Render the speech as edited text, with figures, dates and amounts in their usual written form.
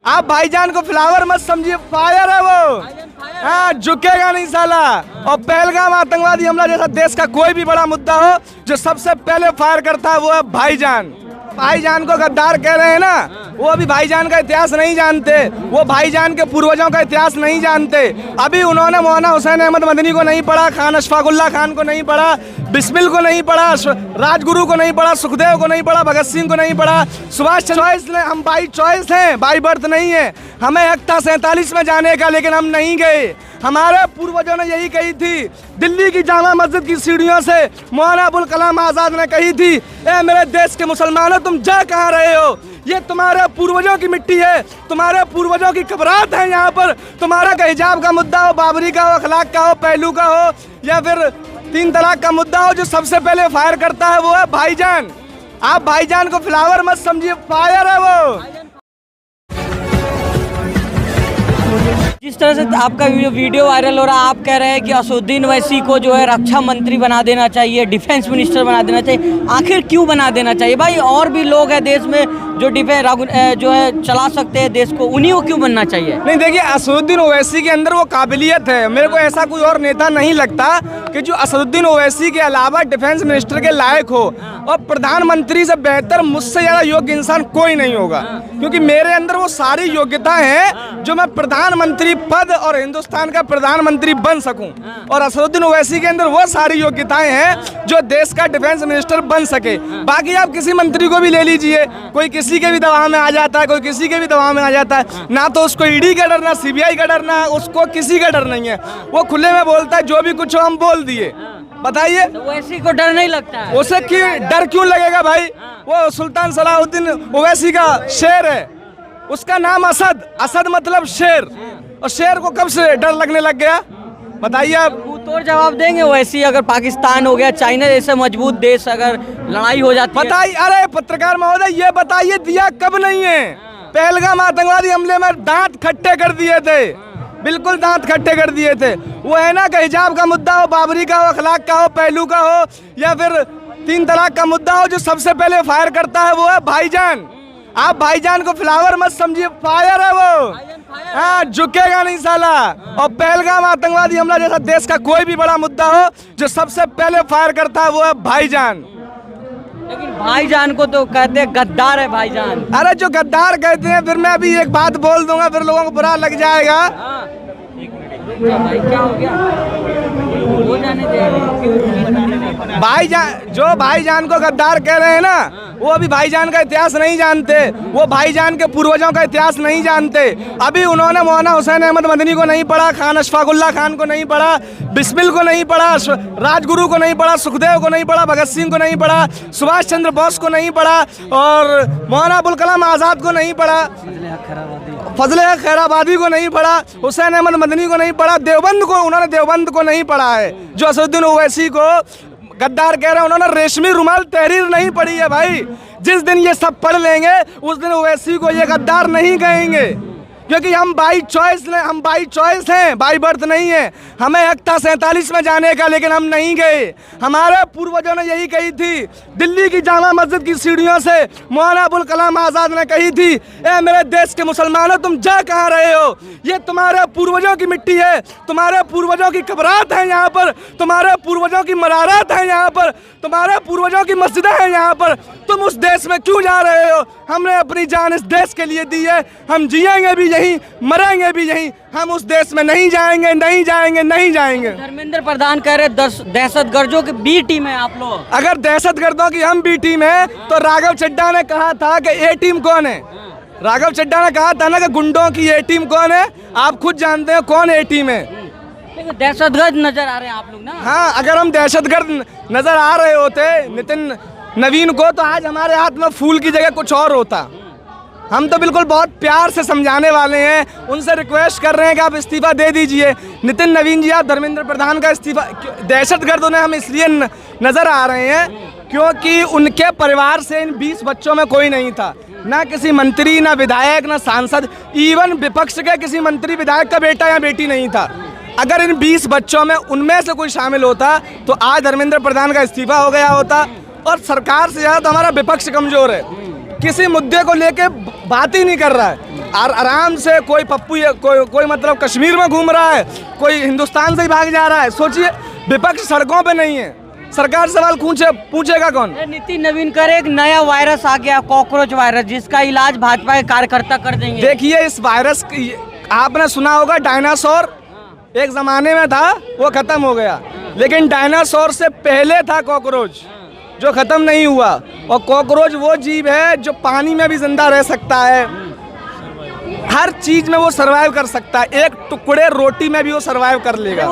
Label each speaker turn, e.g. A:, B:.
A: आप भाईजान को फ्लावर मत समझिए, फायर है वो। हाँ, झुकेगा नहीं साला। और पहलगाम आतंकवादी हमला जैसा देश का कोई भी बड़ा मुद्दा हो, जो सबसे पहले फायर करता है वो है भाईजान। भाईजान को गद्दार कह रहे हैं ना, वो अभी भाईजान का इतिहास नहीं जानते, वो भाईजान के पूर्वजों का इतिहास नहीं जानते। अभी उन्होंने मौलाना हुसैन अहमद मदनी को नहीं पढ़ा, खान अशफाकुल्ला खान को नहीं पढ़ा, बिस्मिल को नहीं पढ़ा, राजगुरु को नहीं पढ़ा, सुखदेव को नहीं पढ़ा, भगत सिंह को नहीं पढ़ा, सुभाष चंद्र। हम बाई चॉइस हैं, बाई बर्थ नहीं है। हमें हक था 47 में जाने का, लेकिन हम नहीं गए। हमारे पूर्वजों ने यही कही थी। दिल्ली की जामा मस्जिद की सीढ़ियों से मौलाना अबुल कलाम आजाद ने कही थी, ए मेरे देश के मुसलमानों, तुम जा कहाँ रहे हो? ये तुम्हारे पूर्वजों की मिट्टी है, तुम्हारे पूर्वजों की कबरात है यहाँ पर। तुम्हारा का हिजाब का मुद्दा हो, बाबरी का हो, अखलाक का हो, पहलू का हो, या फिर 3 तलाक का मुद्दा हो, जो सबसे पहले फायर करता है वो है भाईजान। आप भाईजान को फ्लावर मत समझिए, फायर है वो।
B: जिस तरह से आपका वीडियो वायरल हो रहा है, आप कह रहे हैं कि असदुद्दीन ओवैसी को जो है रक्षा मंत्री बना देना चाहिए, डिफेंस मिनिस्टर बना देना चाहिए। आखिर क्यों बना देना चाहिए भाई? और भी लोग हैं देश में जो जो है चला सकते हैं देश को, उन्हीं को क्यों बनना चाहिए?
A: नहीं, देखिए, असदुद्दीन ओवैसी के अंदर वो काबिलियत है। मेरे को ऐसा कोई और नेता नहीं लगता कि जो असदुद्दीन ओवैसी के अलावा डिफेंस मिनिस्टर के लायक हो। और प्रधानमंत्री से बेहतर, मुझसे ज़्यादा योग्य इंसान कोई नहीं होगा, क्योंकि मेरे अंदर वो सारी योग्यता है जो मैं प्रधानमंत्री पद और हिंदुस्तान का प्रधानमंत्री बन सकूं। और असदुद्दीन ओवैसी के अंदर वो सारी योग्यताएं हैं जो देश का डिफेंस मिनिस्टर बन सके। बाकी आप किसी मंत्री को भी ले लीजिए, कोई किसी के भी दबाव में आ जाता है, कोई किसी के भी दबाव में आ जाता है। ना तो उसको ईडी का डर, ना सीबीआई का डर, ना उसको किसी का डर नहीं है। वो खुले में बोलता है, जो भी कुछ हो हम बोल दिए। बताइए,
B: तो ओवैसी को डर नहीं लगता है?
A: उसे डर क्यों लगेगा भाई? वो सुल्तान सलाहुद्दीन ओवैसी का शेर है, उसका नाम असद। असद मतलब शेर, और शेर को कब से डर लगने लग गया? बताइए आप।
B: तोड़ जवाब देंगे ओवैसी अगर पाकिस्तान हो गया, चाइना जैसे मजबूत देश अगर लड़ाई हो जाती है?
A: बताइए, अरे पत्रकार महोदय, ये बताइए दिया कब नहीं है? पहलगाम आतंकवादी हमले में दांत खट्टे कर दिए थे, बिल्कुल दांत खट्टे कर दिए थे। वो है ना कि हिजाब का मुद्दा हो, बाबरी का हो, अखलाक का हो, पहलू का हो, या फिर 3 तलाक का मुद्दा हो, जो सबसे पहले फायर करता है वो है भाईजान। आप भाईजान को फ्लावर मत समझिए, फायर है वो। हाँ, झुकेगा नहीं साला। और पहलगाम आतंकवादी हमला जैसा देश का कोई भी बड़ा मुद्दा हो, जो सबसे पहले फायर करता है वो है भाईजान।
B: लेकिन भाईजान को तो कहते हैं गद्दार है भाईजान।
A: अरे जो गद्दार कहते हैं, फिर मैं अभी एक बात बोल दूंगा, फिर लोगों को बुरा लग जाएगा।
B: भाई क्या हो गया? वो जाने दे।
A: भाईजान को गद्दार कह रहे हैं ना, वो अभी भाईजान का इतिहास नहीं जानते, वो भाईजान के पूर्वजों का इतिहास नहीं जानते। अभी उन्होंने मौलाना हुसैन अहमद मदनी को नहीं पढ़ा, खान अशफाकुल्ला खान को नहीं पढ़ा, बिस्मिल को नहीं पढ़ा, राजगुरु को नहीं पढ़ा, सुखदेव को नहीं पढ़ा, भगत सिंह को नहीं पढ़ा, सुभाष चंद्र बोस को नहीं पढ़ा, और मौलाना अबुल कलाम आजाद को नहीं पढ़ा, फजले हक खैराबादी को नहीं पढ़ा, हुसैन अहमद मदनी को नहीं पढ़ा, उन्होंने देवबंद को नहीं पढ़ा है। जो असदुद्दीन ओवैसी को गद्दार कह रहे हैं, उन्होंने रेशमी रुमाल तहरीर नहीं पढ़ी है भाई। जिस दिन ये सब पढ़ लेंगे, उस दिन ओवैसी को ये गद्दार नहीं कहेंगे, क्योंकि हम बाई चॉइस हैं, बाई बर्थ नहीं है। हमें हक था 47 में जाने का, लेकिन हम नहीं गए। हमारे पूर्वजों ने यही कही थी। दिल्ली की जामा मस्जिद की सीढ़ियों से मौलाना अबुल कलाम आजाद ने कही थी, ए मेरे देश के मुसलमानों, तुम जा कहाँ रहे हो? ये तुम्हारे पूर्वजों की मिट्टी है, तुम्हारे पूर्वजों की कबरात है यहाँ पर, तुम्हारे पूर्वजों की मरारात है यहाँ पर, तुम्हारे पूर्वजों की मस्जिदें हैं यहाँ पर। तुम उस देश में क्यों जा रहे हो? हमने अपनी जान इस देश के लिए दी है, हम जिएंगे भी यहीं, मरेंगे भी यहीं। हम उस देश में नहीं जाएंगे, नहीं जाएंगे, नहीं जाएंगे।
B: धर्मेंद्र प्रधान कह रहे दहशतगर्दों की बी टीम है आप लोग।
A: अगर दहशतगर्दों की हम बी टीम है, तो राघव चड्ढा ने कहा था कि ए टीम कौन है? राघव चड्ढा ने कहा था ना कि गुंडों की ए टीम कौन है? आप खुद जानते हैं कौन ए टीम है।
B: दहशतगर्द नजर आ रहे हैं आप लोग ना।
A: हाँ, अगर हम दहशतगर्द नजर आ रहे होते नितिन नवीन को, तो आज हमारे हाथ में फूल की जगह कुछ और होता। हम तो बिल्कुल बहुत प्यार से समझाने वाले हैं, उनसे रिक्वेस्ट कर रहे हैं कि आप इस्तीफा दे दीजिए। नितिन नवीन जी, आप धर्मेंद्र प्रधान का इस्तीफा, दहशतगर्द उन्हें हम इसलिए नजर आ रहे हैं क्योंकि उनके परिवार से इन 20 बच्चों में कोई नहीं था, ना किसी मंत्री, ना विधायक, ना सांसद, इवन विपक्ष के किसी मंत्री विधायक का बेटा या बेटी नहीं था। अगर इन 20 बच्चों में उनमें से कोई शामिल होता, तो आज धर्मेंद्र प्रधान का इस्तीफा हो गया होता। और सरकार से ज़्यादा तो हमारा विपक्ष कमज़ोर है। किसी मुद्दे को लेके बात ही नहीं कर रहा है। और आराम से कोई पप्पू कोई मतलब कश्मीर में घूम रहा है, कोई हिंदुस्तान से ही भाग जा रहा है। सोचिए, विपक्ष सड़कों पे नहीं है, सरकार सवाल पूछेगा कौन?
B: नितिन नवीनकर, एक नया वायरस आ गया, कॉकरोच वायरस, जिसका इलाज भाजपा के कार्यकर्ता कर देंगे।
A: देखिए, इस वायरस की आपने सुना होगा, डायनासोर एक जमाने में था, वो खत्म हो गया, लेकिन डायनासोर से पहले था कॉकरोच, जो खत्म नहीं हुआ। और कॉकरोच वो जीव है जो पानी में भी जिंदा रह सकता है, हर चीज में वो सरवाइव कर सकता है, एक टुकड़े रोटी में भी वो सरवाइव कर लेगा।